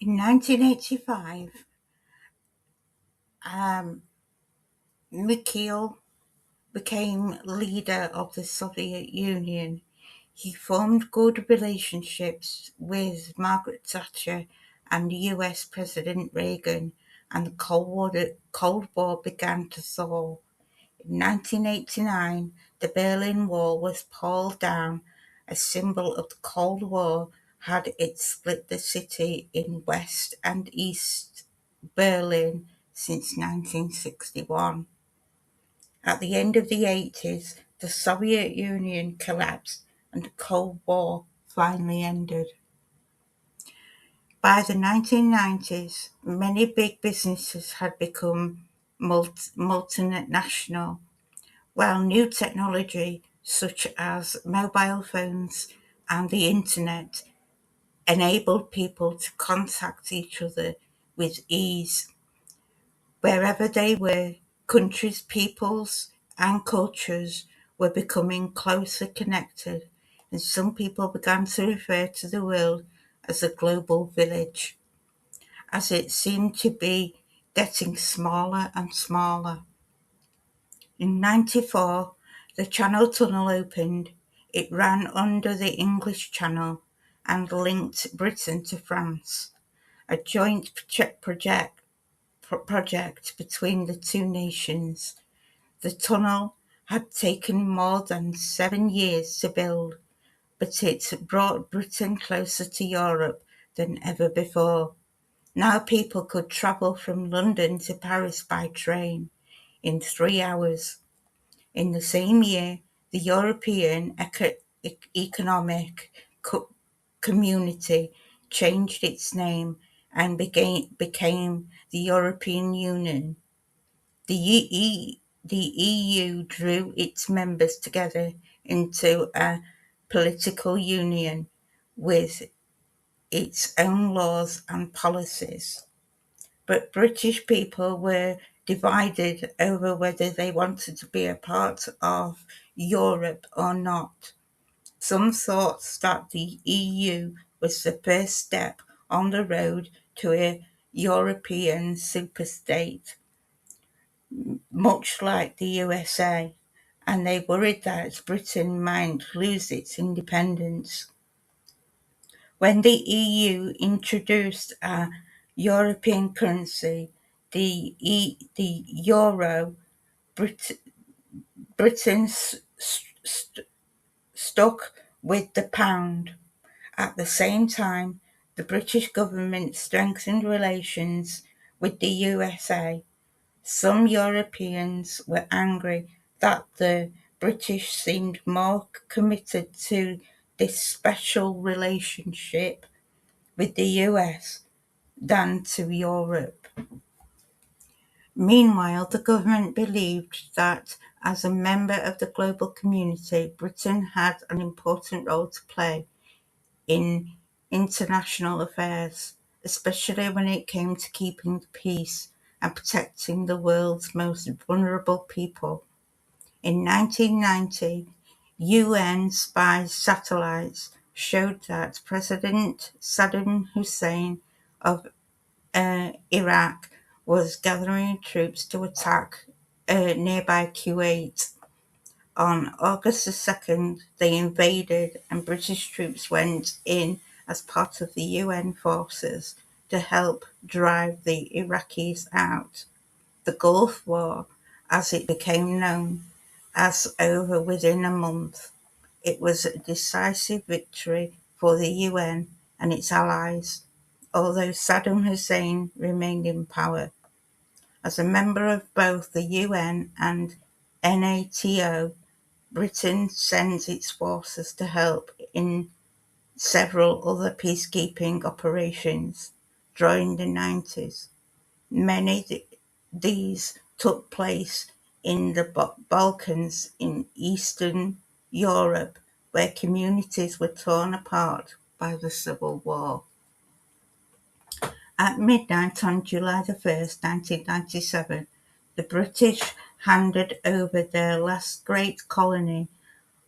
In 1985, Mikhail became leader of the Soviet Union. He formed good relationships with Margaret Thatcher and US President Reagan, and the Cold War began to thaw. In 1989, the Berlin Wall was pulled down, a symbol of the Cold War had it split the city in West and East Berlin since 1961. At the end of the 80s, the Soviet Union collapsed and the Cold War finally ended. By the 1990s, many big businesses had become multinational, while new technology such as mobile phones and the internet enabled people to contact each other with ease. Wherever they were, countries, peoples, and cultures were becoming closer connected, and some people began to refer to the world as a global village, as it seemed to be getting smaller and smaller. In '94, the Channel Tunnel opened. It ran under the English Channel and linked Britain to France, a joint project between the two nations. The tunnel had taken more than 7 years to build, but it brought Britain closer to Europe than ever before. Now people could travel from London to Paris by train in 3 hours. In the same year, the European Economic Community changed its name and became the European Union. The EU drew its members together into a political union with its own laws and policies. But British people were divided over whether they wanted to be a part of Europe or not. Some thought that the EU was the first step on the road to a European superstate, much like the USA, and they worried that Britain might lose its independence. When the EU introduced a European currency, the euro, Britain stuck with the pound. At the same time, the British government strengthened relations with the USA. Some Europeans were angry that the British seemed more committed to this special relationship with the US than to Europe. Meanwhile, the government believed that as a member of the global community, Britain had an important role to play in international affairs, especially when it came to keeping the peace and protecting the world's most vulnerable people. In 1990, UN spy satellites showed that President Saddam Hussein of Iraq was gathering troops to attack nearby Kuwait. On August the 2nd, they invaded and British troops went in as part of the UN forces to help drive the Iraqis out. The Gulf War, as it became known, was over within a month. It was a decisive victory for the UN and its allies, although Saddam Hussein remained in power. As a member of both the UN and NATO, Britain sends its forces to help in several other peacekeeping operations during the 90s. Many these took place in the Balkans in Eastern Europe, where communities were torn apart by the Civil War. At midnight on July the 1st, 1997, the British handed over their last great colony,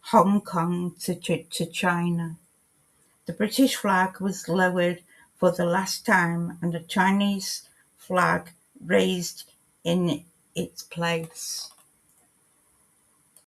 Hong Kong, to China. The British flag was lowered for the last time and a Chinese flag raised in its place.